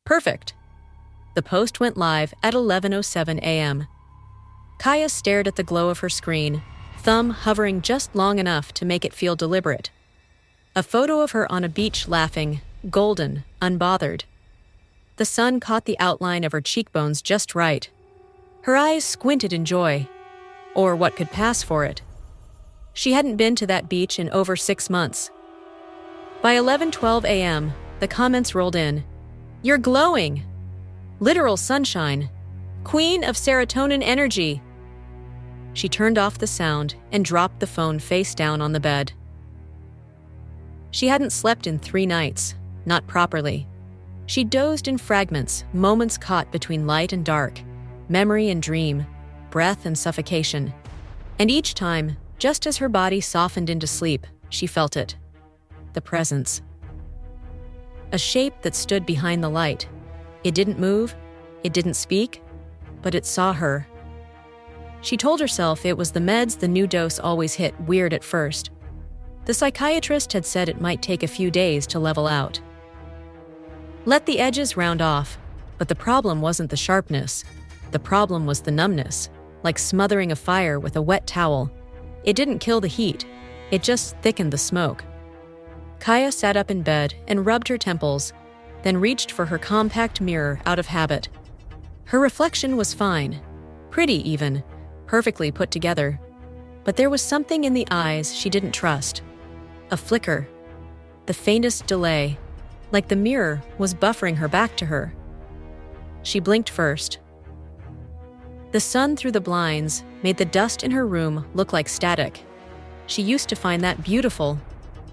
Perfect. The post went live at 11:07 a.m. Kaia stared at the glow of her screen, thumb hovering just long enough to make it feel deliberate. A photo of her on a beach laughing, golden, unbothered. The sun caught the outline of her cheekbones just right. Her eyes squinted in joy, or what could pass for it. She hadn't been to that beach in over 6 months. By 11:12 a.m., the comments rolled in. "You're glowing! Literal sunshine! Queen of serotonin energy!" She turned off the sound and dropped the phone face down on the bed. She hadn't slept in 3 nights, not properly. She dozed in fragments, moments caught between light and dark, memory and dream, breath and suffocation. And each time, just as her body softened into sleep, she felt it. The presence. A shape that stood behind the light. It didn't move, it didn't speak, but it saw her. She told herself it was the meds the new dose always hit weird at first. The psychiatrist had said it might take a few days to level out. Let the edges round off, but the problem wasn't the sharpness. The problem was the numbness, like smothering a fire with a wet towel. It didn't kill the heat, it just thickened the smoke. Kaia sat up in bed and rubbed her temples, then reached for her compact mirror out of habit. Her reflection was fine, pretty even, perfectly put together. But there was something in the eyes she didn't trust. A flicker, the faintest delay, like the mirror was buffering her back to her. She blinked first. The sun through the blinds made the dust in her room look like static. She used to find that beautiful.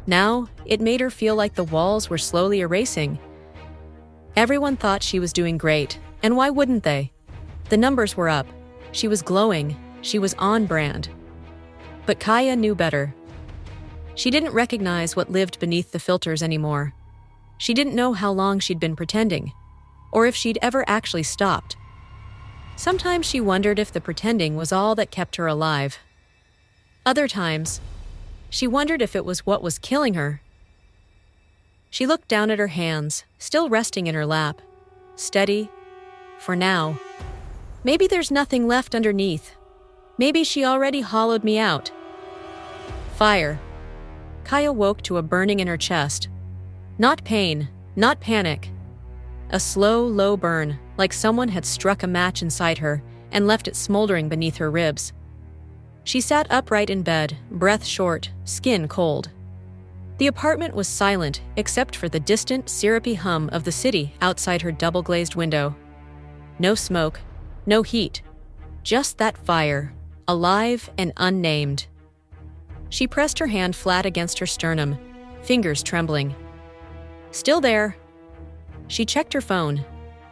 Now, it made her feel like the walls were slowly erasing. Everyone thought she was doing great, and why wouldn't they? The numbers were up. She was glowing. She was on brand. But Kaia knew better. She didn't recognize what lived beneath the filters anymore. She didn't know how long she'd been pretending, or if she'd ever actually stopped. Sometimes she wondered if the pretending was all that kept her alive. Other times, she wondered if it was what was killing her. She looked down at her hands, still resting in her lap. Steady, for now. Maybe there's nothing left underneath. Maybe she already hollowed me out. Fire. Kaia woke to a burning in her chest. Not pain, not panic. A slow, low burn, like someone had struck a match inside her and left it smoldering beneath her ribs. She sat upright in bed, breath short, skin cold. The apartment was silent except for the distant, syrupy hum of the city outside her double-glazed window. No smoke, no heat, just that fire, alive and unnamed. She pressed her hand flat against her sternum, fingers trembling. Still there. She checked her phone.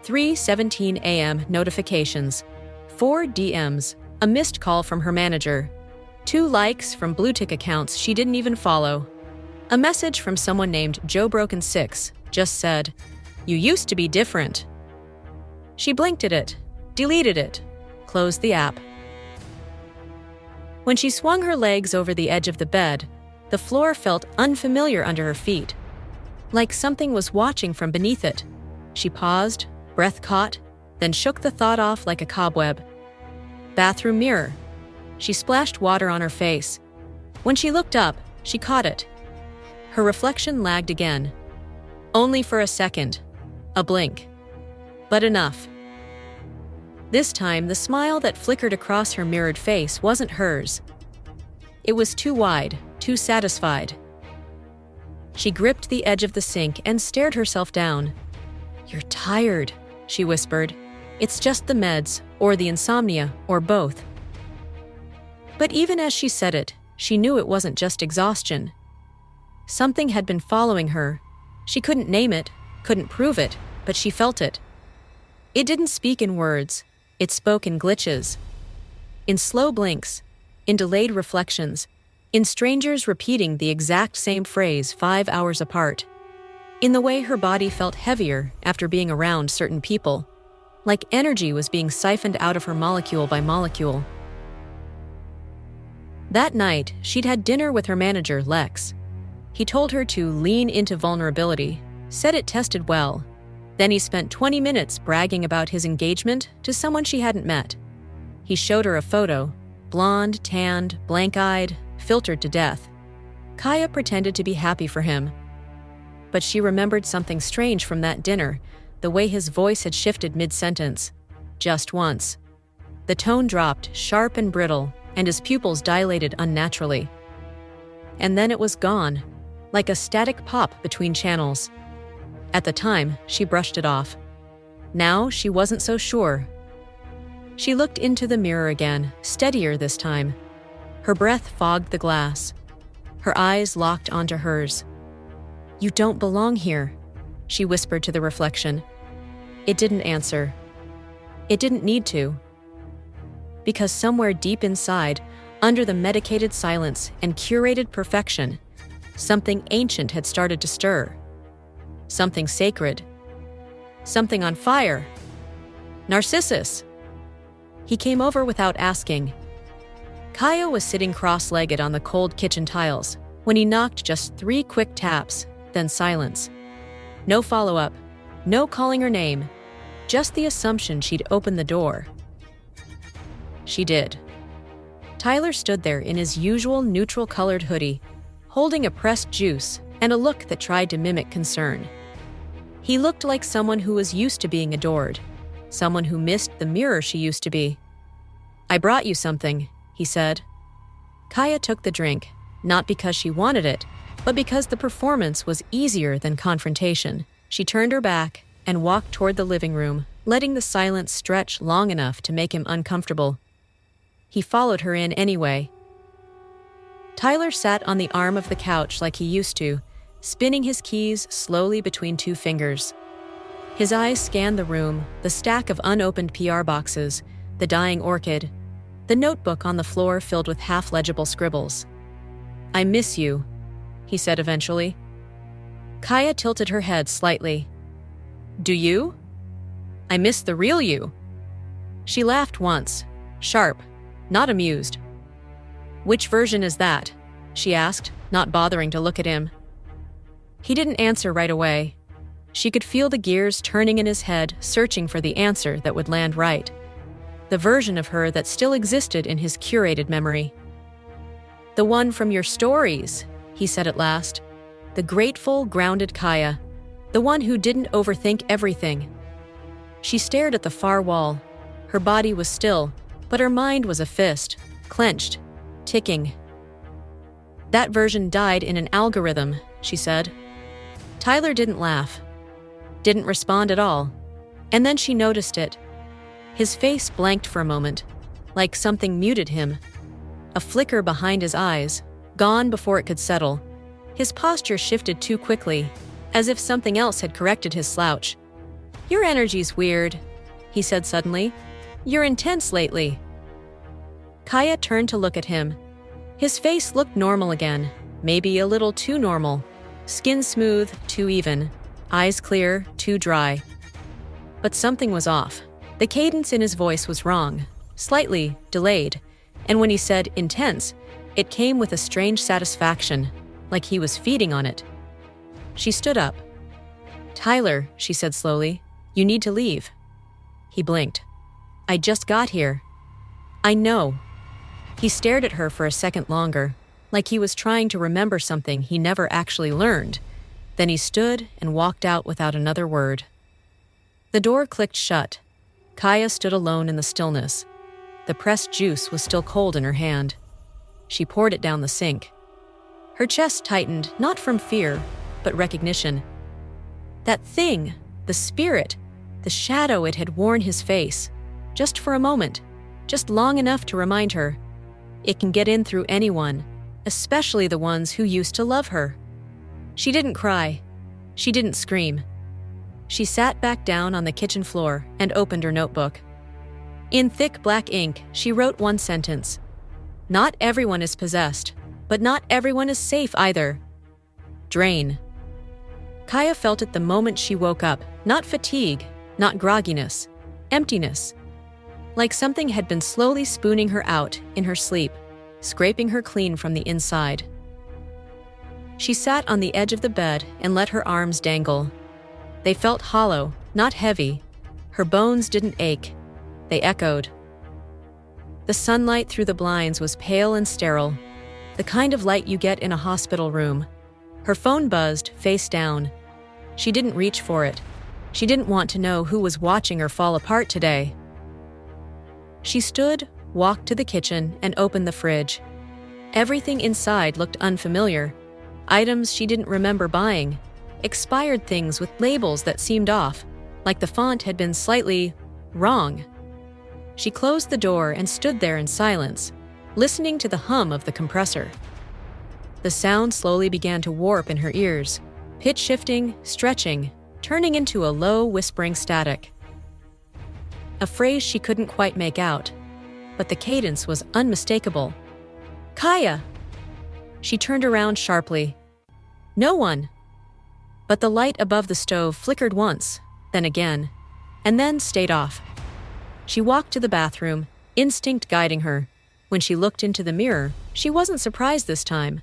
3:17 a.m. notifications, 4 DMs, a missed call from her manager, 2 likes from blue-tick accounts she didn't even follow. A message from someone named Joe Broken 6 just said, "You used to be different." She blinked at it, deleted it, closed the app. When she swung her legs over the edge of the bed, the floor felt unfamiliar under her feet, like something was watching from beneath it. She paused, breath caught, then shook the thought off like a cobweb. Bathroom mirror. She splashed water on her face. When she looked up, she caught it. Her reflection lagged again. Only for a second. A blink. But enough. This time, the smile that flickered across her mirrored face wasn't hers. It was too wide, too satisfied. She gripped the edge of the sink and stared herself down. "You're tired," she whispered. "It's just the meds, or the insomnia, or both." But even as she said it, she knew it wasn't just exhaustion. Something had been following her. She couldn't name it, couldn't prove it, but she felt it. It didn't speak in words. It spoke in glitches. In slow blinks, in delayed reflections, in strangers repeating the exact same phrase 5 hours apart. In the way her body felt heavier after being around certain people, like energy was being siphoned out of her molecule by molecule. That night, she'd had dinner with her manager, Lex. He told her to lean into vulnerability, said it tested well. Then he spent 20 minutes bragging about his engagement to someone she hadn't met. He showed her a photo, blonde, tanned, blank-eyed, filtered to death. Kaia pretended to be happy for him. But she remembered something strange from that dinner, the way his voice had shifted mid-sentence. Just once. The tone dropped, sharp and brittle, and his pupils dilated unnaturally. And then it was gone, like a static pop between channels. At the time, she brushed it off. Now, she wasn't so sure. She looked into the mirror again, steadier this time. Her breath fogged the glass. Her eyes locked onto hers. "You don't belong here," she whispered to the reflection. It didn't answer. It didn't need to. Because somewhere deep inside, under the medicated silence and curated perfection, something ancient had started to stir. Something sacred. Something on fire. Narcissus! He came over without asking. Kaia was sitting cross-legged on the cold kitchen tiles when he knocked just 3 quick taps, then silence. No follow-up, no calling her name, just the assumption she'd open the door. She did. Tyler stood there in his usual neutral-colored hoodie, holding a pressed juice and a look that tried to mimic concern. He looked like someone who was used to being adored, someone who missed the mirror she used to be. "I brought you something," he said. Kaia took the drink, not because she wanted it, but because the performance was easier than confrontation. She turned her back and walked toward the living room, letting the silence stretch long enough to make him uncomfortable. He followed her in anyway. Tyler sat on the arm of the couch like he used to, spinning his keys slowly between 2 fingers. His eyes scanned the room, the stack of unopened PR boxes, the dying orchid, the notebook on the floor filled with half-legible scribbles. "I miss you," he said eventually. Kaia tilted her head slightly. "Do you? I miss the real you." She laughed once, sharp, not amused. "Which version is that?" she asked, not bothering to look at him. He didn't answer right away. She could feel the gears turning in his head, searching for the answer that would land right. The version of her that still existed in his curated memory. "The one from your stories," he said at last. The grateful, grounded Kaia. The one who didn't overthink everything. She stared at the far wall. Her body was still, but her mind was a fist, clenched, ticking. "That version died in an algorithm," she said. Tyler didn't laugh. Didn't respond at all. And then she noticed it. His face blanked for a moment, like something muted him. A flicker behind his eyes, gone before it could settle. His posture shifted too quickly, as if something else had corrected his slouch. "Your energy's weird," he said suddenly. "You're intense lately." Kaia turned to look at him. His face looked normal again, maybe a little too normal. Skin smooth, too even. Eyes clear, too dry. But something was off. The cadence in his voice was wrong, slightly delayed, and when he said intense, it came with a strange satisfaction, like he was feeding on it. She stood up. "Tyler," she said slowly, "you need to leave." He blinked. "I just got here." "I know." He stared at her for a second longer, like he was trying to remember something he never actually learned. Then he stood and walked out without another word. The door clicked shut. Kaia stood alone in the stillness. The pressed juice was still cold in her hand. She poured it down the sink. Her chest tightened, not from fear, but recognition. That thing, the spirit, the shadow it had worn his face, just for a moment, just long enough to remind her. It can get in through anyone, especially the ones who used to love her. She didn't cry. She didn't scream. She sat back down on the kitchen floor and opened her notebook. In thick black ink, she wrote one sentence. "Not everyone is possessed, but not everyone is safe either. Drain." Kaia felt it the moment she woke up, not fatigue, not grogginess, emptiness. Like something had been slowly spooning her out in her sleep, scraping her clean from the inside. She sat on the edge of the bed and let her arms dangle. They felt hollow, Not heavy. Her bones didn't ache. They echoed. The sunlight through the blinds was pale and sterile, the kind of light you get in a hospital room. Her phone buzzed, face down. She didn't reach for it. She didn't want to know who was watching her fall apart today. She stood, walked to the kitchen, and opened the fridge. Everything inside looked unfamiliar. Items she didn't remember buying. Expired things with labels that seemed off, like the font had been slightly wrong. She closed the door and stood there in silence, listening to the hum of the compressor. The sound slowly began to warp in her ears, pitch shifting, stretching, turning into a low, whispering static. A phrase she couldn't quite make out, but the cadence was unmistakable. "Kaia!" She turned around sharply. No one. But the light above the stove flickered once, then again, and then stayed off. She walked to the bathroom, instinct guiding her. When she looked into the mirror, she wasn't surprised this time.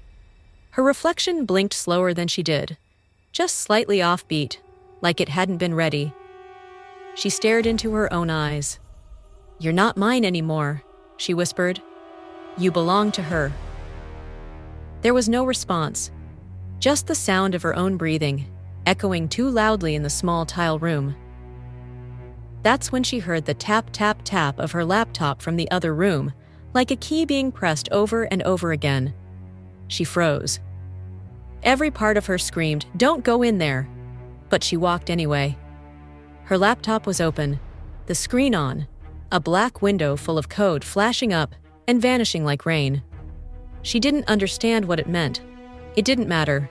Her reflection blinked slower than she did, just slightly offbeat, like it hadn't been ready. She stared into her own eyes. "You're not mine anymore," she whispered. "You belong to her." There was no response, just the sound of her own breathing, echoing too loudly in the small tile room. That's when she heard the tap, tap, tap of her laptop from the other room, like a key being pressed over and over again. She froze. Every part of her screamed, "Don't go in there!" But she walked anyway. Her laptop was open, the screen on, a black window full of code flashing up and vanishing like rain. She didn't understand what it meant. It didn't matter.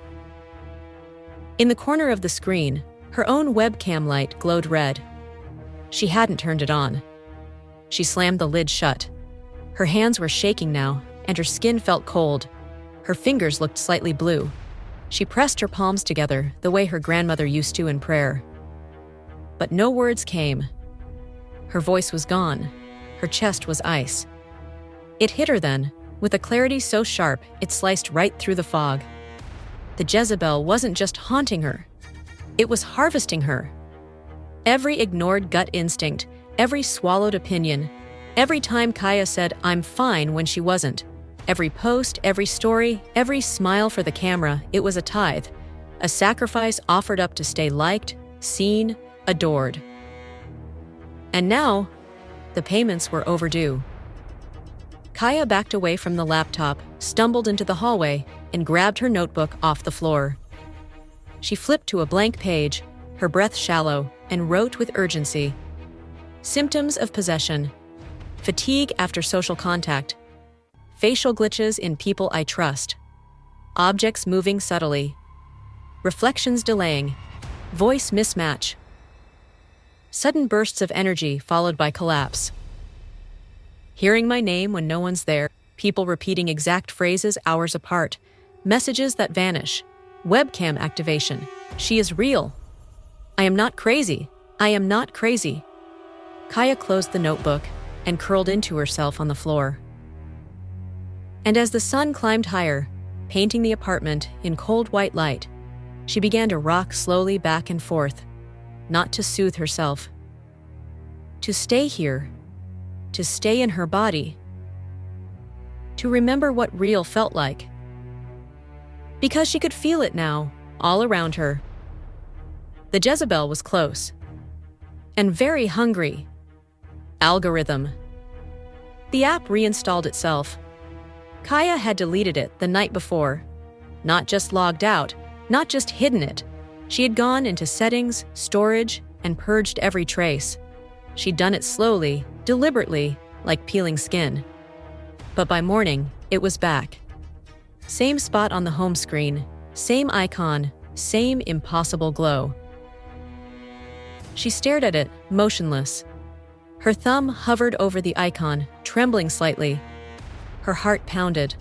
In the corner of the screen, her own webcam light glowed red. She hadn't turned it on. She slammed the lid shut. Her hands were shaking now, and her skin felt cold. Her fingers looked slightly blue. She pressed her palms together the way her grandmother used to in prayer. But no words came. Her voice was gone. Her chest was ice. It hit her then, with a clarity so sharp it sliced right through the fog. The Jezebel wasn't just haunting her. It was harvesting her. Every ignored gut instinct, every swallowed opinion, every time Kaia said, "I'm fine," when she wasn't. Every post, every story, every smile for the camera, it was a tithe, a sacrifice offered up to stay liked, seen, adored. And now, the payments were overdue. Kaia backed away from the laptop, stumbled into the hallway, and grabbed her notebook off the floor. She flipped to a blank page, her breath shallow, and wrote with urgency. Symptoms of possession. Fatigue after social contact. Facial glitches in people I trust. Objects moving subtly. Reflections delaying. Voice mismatch. Sudden bursts of energy followed by collapse. Hearing my name when no one's there, people repeating exact phrases hours apart, messages that vanish, webcam activation. She is real. I am not crazy. I am not crazy. Kaia closed the notebook and curled into herself on the floor. And as the sun climbed higher, painting the apartment in cold white light, she began to rock slowly back and forth, not to soothe herself. To stay here, to stay in her body, to remember what real felt like. Because she could feel it now, all around her. The Jezebel was close. And very hungry. Algorithm. The app reinstalled itself. Kaia had deleted it the night before. Not just logged out, not just hidden it. She had gone into settings, storage, and purged every trace. She'd done it slowly, deliberately, like peeling skin. But by morning, it was back. Same spot on the home screen, same icon, same impossible glow. She stared at it, motionless. Her thumb hovered over the icon, trembling slightly. Her heart pounded,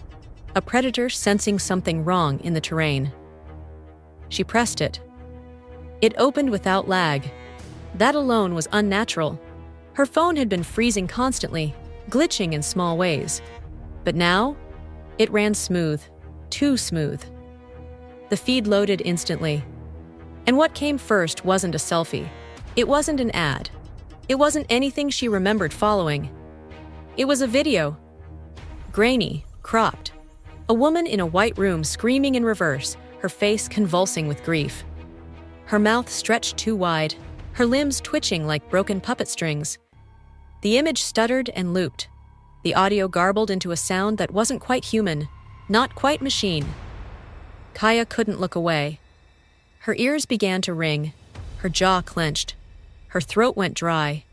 a predator sensing something wrong in the terrain. She pressed it. It opened without lag. That alone was unnatural. Her phone had been freezing constantly, glitching in small ways. But now, it ran smooth, too smooth. The feed loaded instantly. And what came first wasn't a selfie. It wasn't an ad. It wasn't anything she remembered following. It was a video. Grainy, cropped. A woman in a white room screaming in reverse, her face convulsing with grief. Her mouth stretched too wide, her limbs twitching like broken puppet strings. The image stuttered and looped. The audio garbled into a sound that wasn't quite human, not quite machine. Kaia couldn't look away. Her ears began to ring, her jaw clenched, her throat went dry,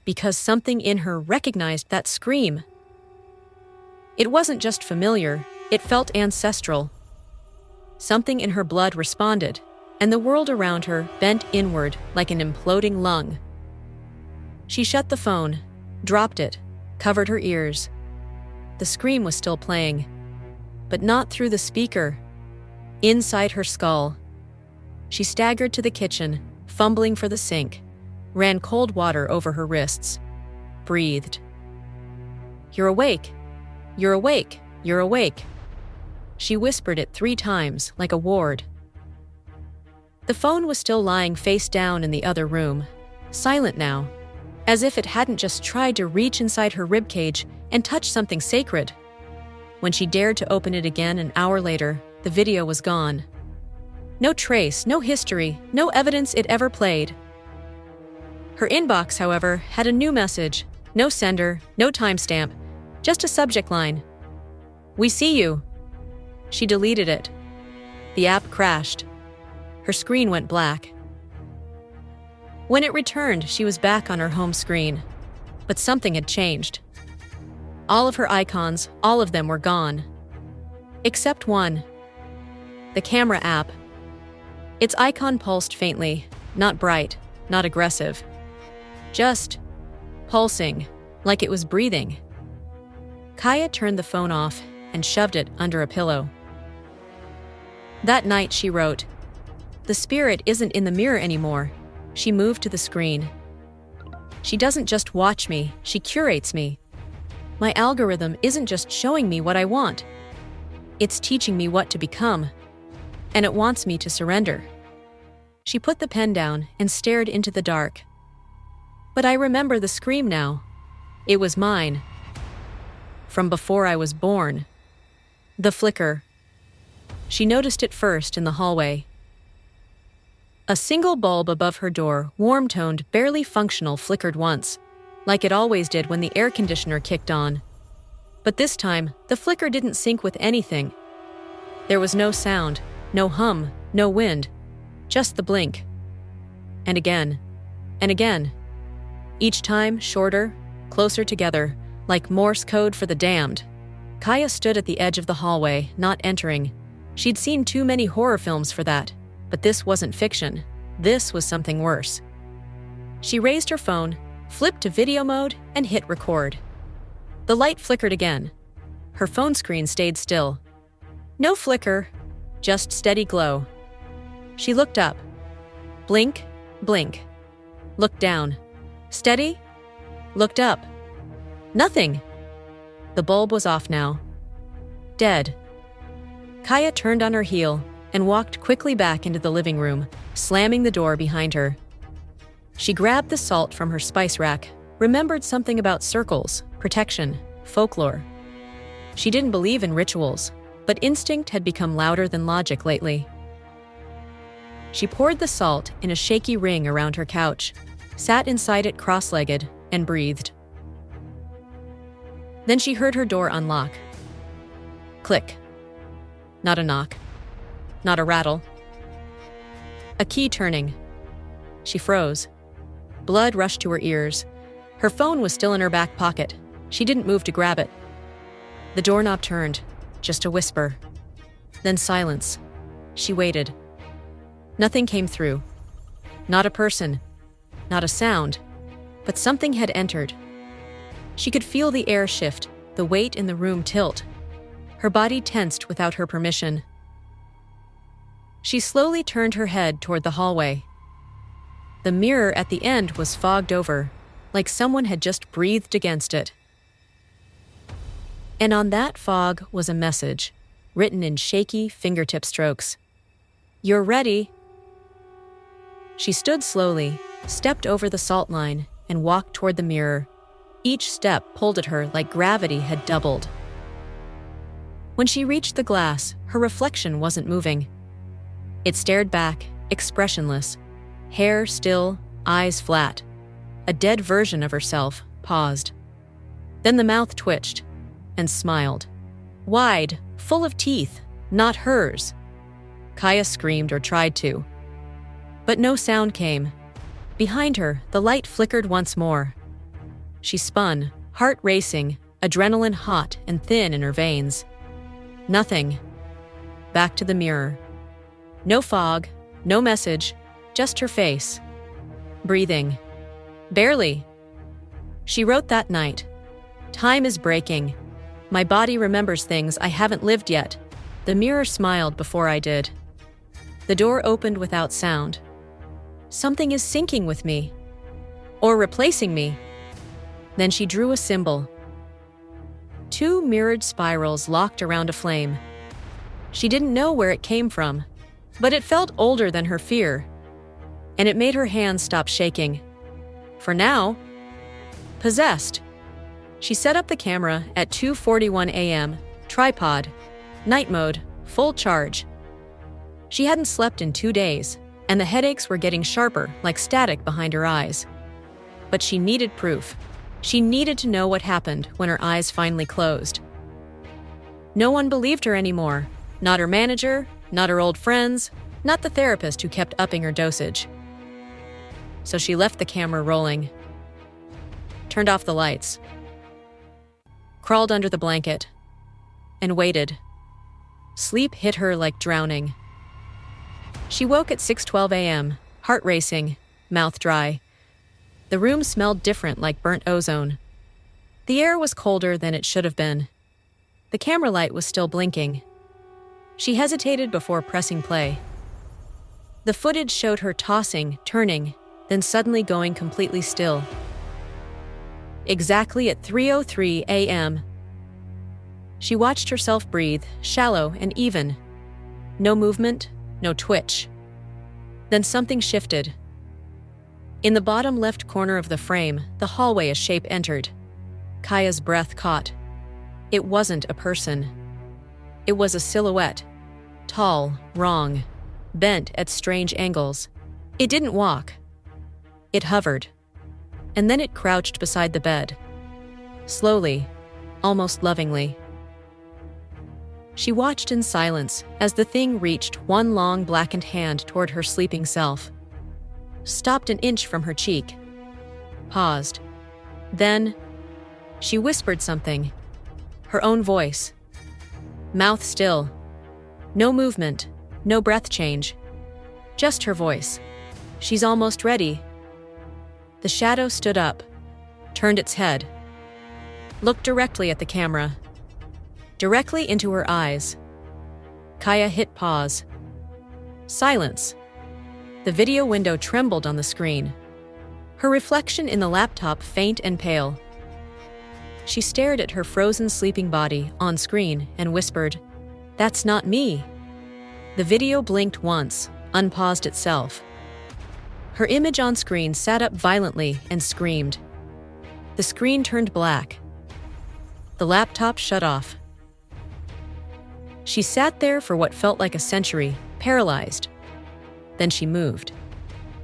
because something in her recognized that scream. It wasn't just familiar, it felt ancestral. Something in her blood responded, and the world around her bent inward like an imploding lung. She shut the phone, dropped it, covered her ears. The scream was still playing, but not through the speaker. Inside her skull. She staggered to the kitchen, fumbling for the sink, ran cold water over her wrists, breathed. "You're awake. You're awake. You're awake." She whispered it 3 times, like a ward. The phone was still lying face down in the other room, silent now, as if it hadn't just tried to reach inside her ribcage and touch something sacred. When she dared to open it again an hour later, the video was gone. No trace, no history, no evidence it ever played. Her inbox, however, had a new message. No sender, no timestamp, just a subject line. "We see you." She deleted it. The app crashed. Her screen went black. When it returned, she was back on her home screen. But something had changed. All of her icons, all of them were gone. Except one. The camera app. Its icon pulsed faintly, not bright, not aggressive. Just pulsing, like it was breathing. Kaia turned the phone off and shoved it under a pillow. That night she wrote, "The spirit isn't in the mirror anymore." She moved to the screen. "She doesn't just watch me, she curates me. My algorithm isn't just showing me what I want. It's teaching me what to become. And it wants me to surrender." She put the pen down and stared into the dark. "But I remember the scream now. It was mine. From before I was born." The flicker. She noticed it first in the hallway. A single bulb above her door, warm-toned, barely functional, flickered once, like it always did when the air conditioner kicked on. But this time, the flicker didn't sync with anything. There was no sound, no hum, no wind, just the blink. And again, and again. Each time shorter, closer together, like Morse code for the damned. Kaia stood at the edge of the hallway, not entering. She'd seen too many horror films for that, but this wasn't fiction. This was something worse. She raised her phone, flipped to video mode, and hit record. The light flickered again. Her phone screen stayed still. No flicker, just steady glow. She looked up. Blink, blink. Looked down. Steady. Looked up. Nothing. The bulb was off now. Dead. Kaia turned on her heel and walked quickly back into the living room, slamming the door behind her. She grabbed the salt from her spice rack, remembered something about circles, protection, folklore. She didn't believe in rituals, but instinct had become louder than logic lately. She poured the salt in a shaky ring around her couch, sat inside it cross-legged, and breathed. Then she heard her door unlock. Click. Not a knock. Not a rattle. A key turning. She froze. Blood rushed to her ears. Her phone was still in her back pocket. She didn't move to grab it. The doorknob turned, just a whisper. Then silence. She waited. Nothing came through. Not a person. Not a sound. But something had entered. She could feel the air shift, the weight in the room tilt. Her body tensed without her permission. She slowly turned her head toward the hallway. The mirror at the end was fogged over, like someone had just breathed against it. And on that fog was a message, written in shaky fingertip strokes. "You're ready." She stood slowly, stepped over the salt line, and walked toward the mirror. Each step pulled at her like gravity had doubled. When she reached the glass, her reflection wasn't moving. It stared back, expressionless, hair still, eyes flat. A dead version of herself paused. Then the mouth twitched and smiled. Wide, full of teeth, not hers. Kaia screamed or tried to. But no sound came. Behind her, the light flickered once more. She spun, heart racing, adrenaline hot and thin in her veins. Nothing. Back to the mirror. No fog, no message, just her face. Breathing. Barely. She wrote that night. Time is breaking. My body remembers things I haven't lived yet. The mirror smiled before I did. The door opened without sound. Something is syncing with me. Or replacing me. Then she drew a symbol. 2 mirrored spirals locked around a flame. She didn't know where it came from, but it felt older than her fear. And it made her hands stop shaking. For now, possessed. She set up the camera at 2:41 a.m., tripod, night mode, full charge. She hadn't slept in 2 days, and the headaches were getting sharper like static behind her eyes. But she needed proof. She needed to know what happened when her eyes finally closed. No one believed her anymore. Not her manager, not her old friends, not the therapist who kept upping her dosage. So she left the camera rolling, turned off the lights, crawled under the blanket, and waited. Sleep hit her like drowning. She woke at 6:12 a.m., heart racing, mouth dry. The room smelled different like burnt ozone. The air was colder than it should have been. The camera light was still blinking. She hesitated before pressing play. The footage showed her tossing, turning, then suddenly going completely still. Exactly at 3:03 a.m., she watched herself breathe, shallow and even. No movement, no twitch. Then something shifted. In the bottom left corner of the frame, the hallway a shape entered. Kaia's breath caught. It wasn't a person. It was a silhouette. Tall, wrong, bent at strange angles. It didn't walk. It hovered. And then it crouched beside the bed. Slowly, almost lovingly. She watched in silence as the thing reached one long blackened hand toward her sleeping self. Stopped an inch from her cheek. Paused. Then, she whispered something. Her own voice. Mouth still. No movement, no breath change. Just her voice. She's almost ready. The shadow stood up, turned its head, looked directly at the camera, directly into her eyes. Kaia hit pause. Silence. The video window trembled on the screen. Her reflection in the laptop faint and pale. She stared at her frozen sleeping body on screen and whispered, "That's not me." The video blinked once, unpaused itself. Her image on screen sat up violently and screamed. The screen turned black. The laptop shut off. She sat there for what felt like a century, paralyzed. Then she moved,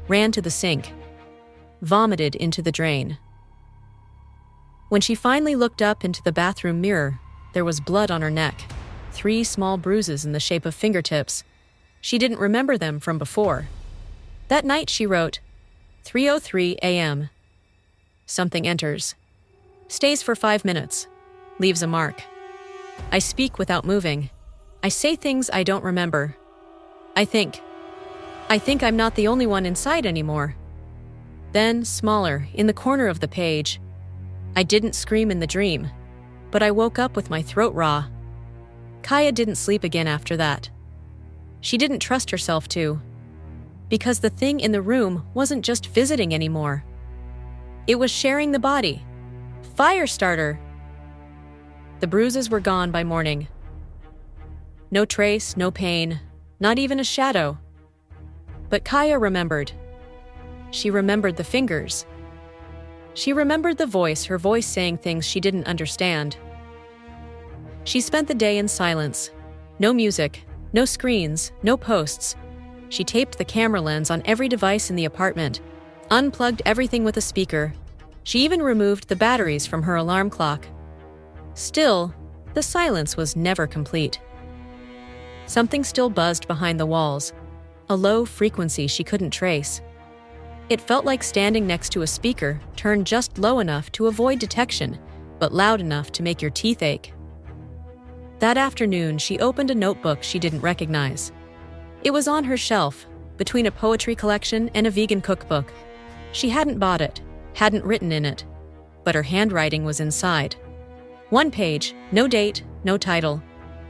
ran to the sink, vomited into the drain. When she finally looked up into the bathroom mirror, there was blood on her neck, 3 small bruises in the shape of fingertips. She didn't remember them from before. That night she wrote, 3:03 a.m. Something enters. Stays for 5 minutes. Leaves a mark. I speak without moving. I say things I don't remember. I think I'm not the only one inside anymore. Then, smaller, in the corner of the page, I didn't scream in the dream, but I woke up with my throat raw. Kaia didn't sleep again after that. She didn't trust herself to, because the thing in the room wasn't just visiting anymore. It was sharing the body. Firestarter! The bruises were gone by morning. No trace, no pain, not even a shadow. But Kaia remembered. She remembered the fingers. She remembered the voice, her voice saying things she didn't understand. She spent the day in silence. No music, no screens, no posts. She taped the camera lens on every device in the apartment, unplugged everything with a speaker. She even removed the batteries from her alarm clock. Still, the silence was never complete. Something still buzzed behind the walls, a low frequency she couldn't trace. It felt like standing next to a speaker, turned just low enough to avoid detection, but loud enough to make your teeth ache. That afternoon, she opened a notebook she didn't recognize. It was on her shelf, between a poetry collection and a vegan cookbook. She hadn't bought it, hadn't written in it, but her handwriting was inside. One page, no date, no title.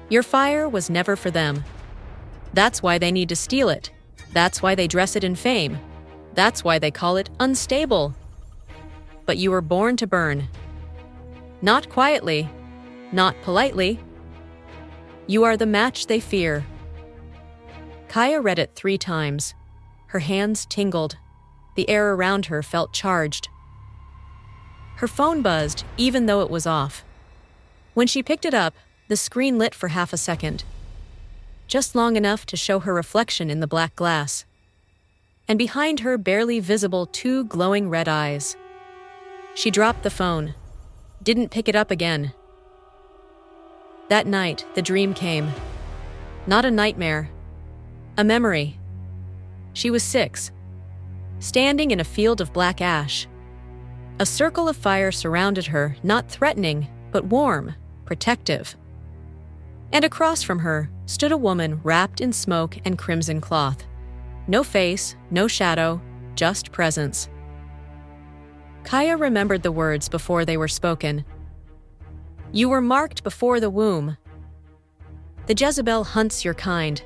Your fire was never for them. That's why they need to steal it. That's why they dress it in fame. That's why they call it unstable. But you were born to burn. Not quietly, not politely. You are the match they fear. Kaia read it 3 times. Her hands tingled. The air around her felt charged. Her phone buzzed, even though it was off. When she picked it up, the screen lit for half a second. Just long enough to show her reflection in the black glass. And behind her, barely visible, 2 glowing red eyes. She dropped the phone. Didn't pick it up again. That night, the dream came. Not a nightmare. A memory. She was 6. Standing in a field of black ash. A circle of fire surrounded her, not threatening, but warm, protective. And across from her stood a woman wrapped in smoke and crimson cloth. No face, no shadow, just presence. Kaia remembered the words before they were spoken. You were marked before the womb. The Jezebel hunts your kind,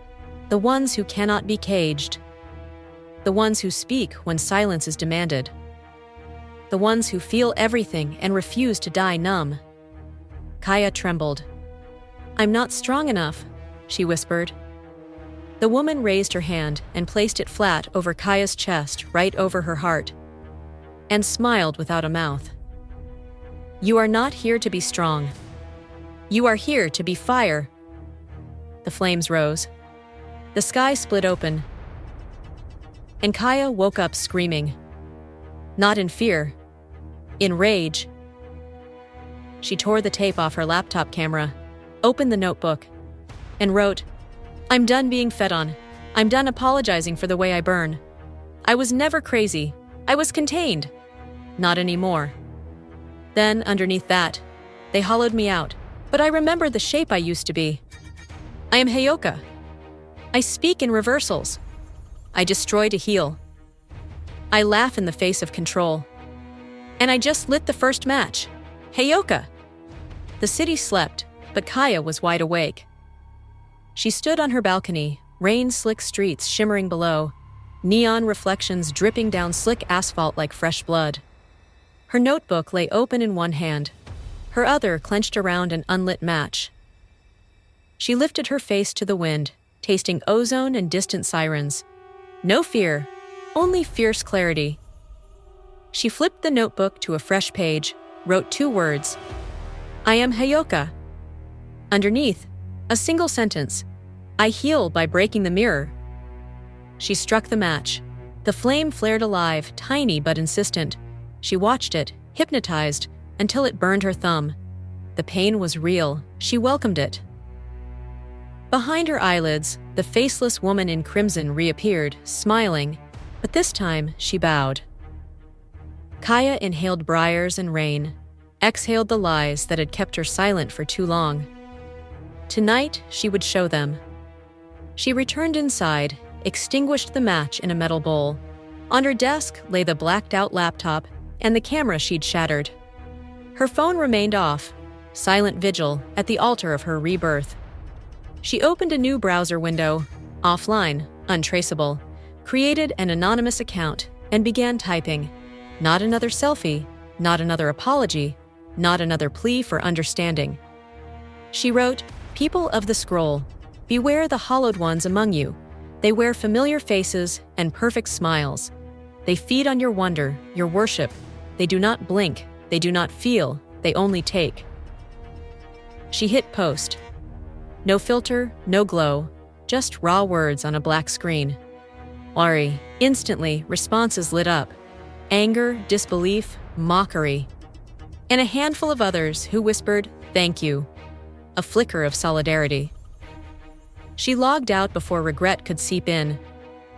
the ones who cannot be caged. The ones who speak when silence is demanded. The ones who feel everything and refuse to die numb. Kaia trembled. I'm not strong enough, she whispered. The woman raised her hand and placed it flat over Kaia's chest, right over her heart, and smiled without a mouth. You are not here to be strong. You are here to be fire. The flames rose. The sky split open. And Kaia woke up screaming. Not in fear, in rage. She tore the tape off her laptop camera, opened the notebook, and wrote, I'm done being fed on. I'm done apologizing for the way I burn. I was never crazy. I was contained. Not anymore. Then, underneath that, they hollowed me out, but I remember the shape I used to be. I am Heyoka. I speak in reversals. I destroy to heal. I laugh in the face of control. And I just lit the first match. Heyoka! The city slept, but Kaia was wide awake. She stood on her balcony, rain-slick streets shimmering below, neon reflections dripping down slick asphalt like fresh blood. Her notebook lay open in one hand, her other clenched around an unlit match. She lifted her face to the wind, tasting ozone and distant sirens. No fear, only fierce clarity. She flipped the notebook to a fresh page, wrote 2 words. I am Heyoka. Underneath, a single sentence. I heal by breaking the mirror. She struck the match. The flame flared alive, tiny but insistent. She watched it, hypnotized, until it burned her thumb. The pain was real. She welcomed it. Behind her eyelids, the faceless woman in crimson reappeared, smiling, but this time she bowed. Kaia inhaled briars and rain, exhaled the lies that had kept her silent for too long. Tonight, she would show them. She returned inside, extinguished the match in a metal bowl. On her desk lay the blacked-out laptop and the camera she'd shattered. Her phone remained off, silent vigil at the altar of her rebirth. She opened a new browser window, offline, untraceable, created an anonymous account, and began typing. Not another selfie, not another apology, not another plea for understanding. She wrote, People of the scroll, beware the hollowed ones among you. They wear familiar faces and perfect smiles. They feed on your wonder, your worship. They do not blink, they do not feel, they only take. She hit post. No filter, no glow, just raw words on a black screen. Worry. Instantly, responses lit up. Anger, disbelief, mockery. And a handful of others who whispered, "Thank you." A flicker of solidarity. She logged out before regret could seep in.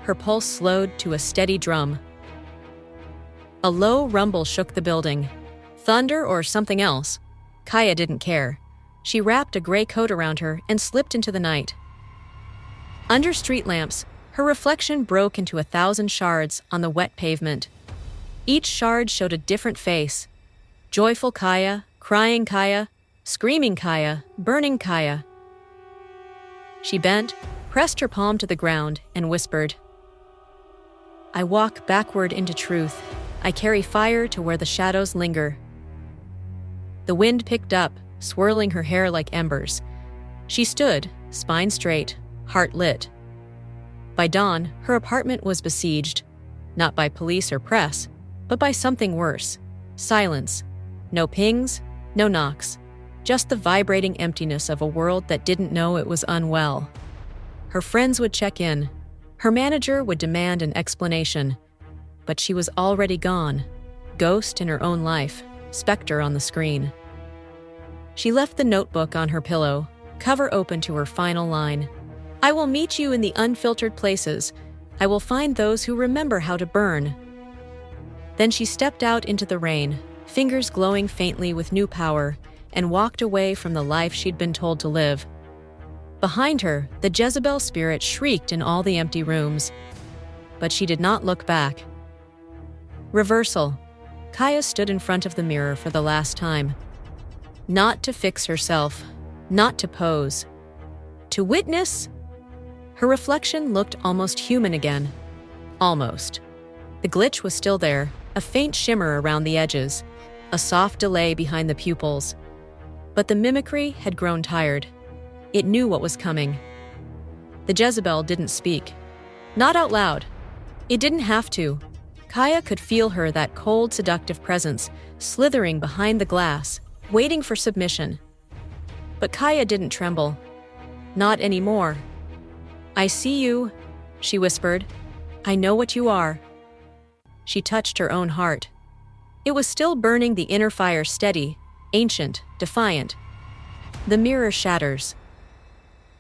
Her pulse slowed to a steady drum. A low rumble shook the building. Thunder or something else? Kaia didn't care. She wrapped a gray coat around her and slipped into the night. Under street lamps, her reflection broke into 1,000 shards on the wet pavement. Each shard showed a different face. Joyful Kaia, crying Kaia, screaming Kaia, burning Kaia. She bent, pressed her palm to the ground, and whispered, "I walk backward into truth. I carry fire to where the shadows linger." The wind picked up, swirling her hair like embers. She stood, spine straight, heart lit. By dawn, her apartment was besieged, not by police or press, but by something worse. Silence. No pings, no knocks. Just the vibrating emptiness of a world that didn't know it was unwell. Her friends would check in. Her manager would demand an explanation. But she was already gone. Ghost in her own life, specter on the screen. She left the notebook on her pillow, cover open to her final line. "I will meet you in the unfiltered places. I will find those who remember how to burn." Then she stepped out into the rain, fingers glowing faintly with new power, and walked away from the life she'd been told to live. Behind her, the Jezebel spirit shrieked in all the empty rooms. But she did not look back. Reversal. Kaia stood in front of the mirror for the last time. Not to fix herself, not to pose. To witness. Her reflection looked almost human again. Almost. The glitch was still there, a faint shimmer around the edges, a soft delay behind the pupils. But the mimicry had grown tired. It knew what was coming. The Jezebel didn't speak. Not out loud. It didn't have to. Kaia could feel her, that cold, seductive presence, slithering behind the glass, waiting for submission. But Kaia didn't tremble. Not anymore. "I see you," she whispered. "I know what you are." She touched her own heart. It was still burning, the inner fire steady, ancient, defiant. The mirror shatters.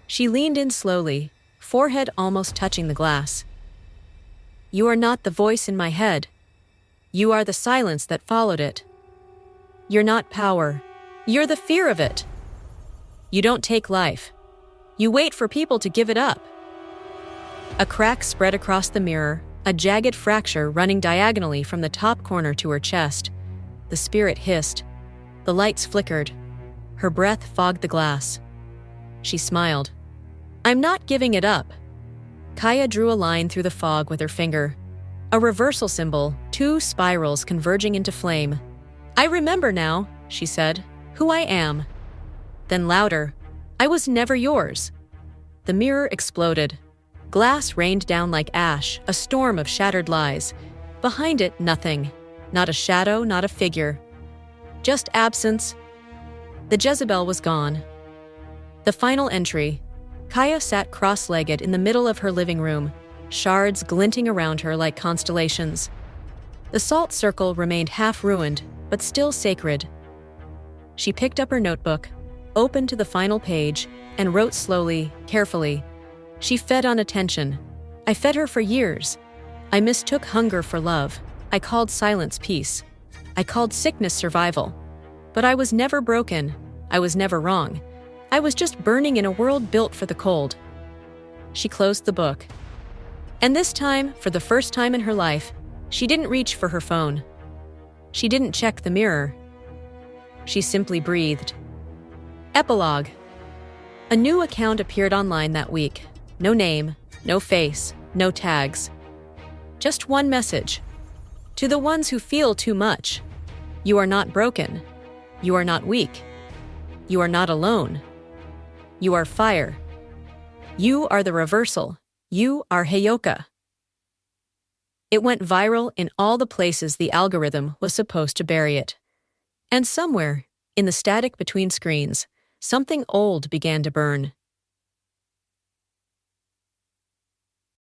She leaned in slowly, forehead almost touching the glass. "You are not the voice in my head. You are the silence that followed it. You're not power. You're the fear of it. You don't take life. You wait for people to give it up." A crack spread across the mirror, a jagged fracture running diagonally from the top corner to her chest. The spirit hissed. The lights flickered. Her breath fogged the glass. She smiled. "I'm not giving it up." Kaia drew a line through the fog with her finger. A reversal symbol, 2 spirals converging into flame. "I remember now," she said, "who I am." Then louder, "I was never yours." The mirror exploded. Glass rained down like ash, a storm of shattered lies. Behind it, nothing. Not a shadow, not a figure. Just absence. The Jezebel was gone. The final entry. Kaia sat cross-legged in the middle of her living room, shards glinting around her like constellations. The salt circle remained half-ruined, but still sacred. She picked up her notebook, opened to the final page, and wrote slowly, carefully. She fed on attention. I fed her for years. I mistook hunger for love. I called silence peace. I called sickness survival. But I was never broken. I was never wrong. I was just burning in a world built for the cold. She closed the book. And this time, for the first time in her life, she didn't reach for her phone. She didn't check the mirror. She simply breathed. Epilogue. A new account appeared online that week. No name, no face, no tags. Just one message. To the ones who feel too much. You are not broken. You are not weak. You are not alone. You are fire. You are the reversal. You are Heyoka. It went viral in all the places the algorithm was supposed to bury it. And somewhere, in the static between screens, something old began to burn.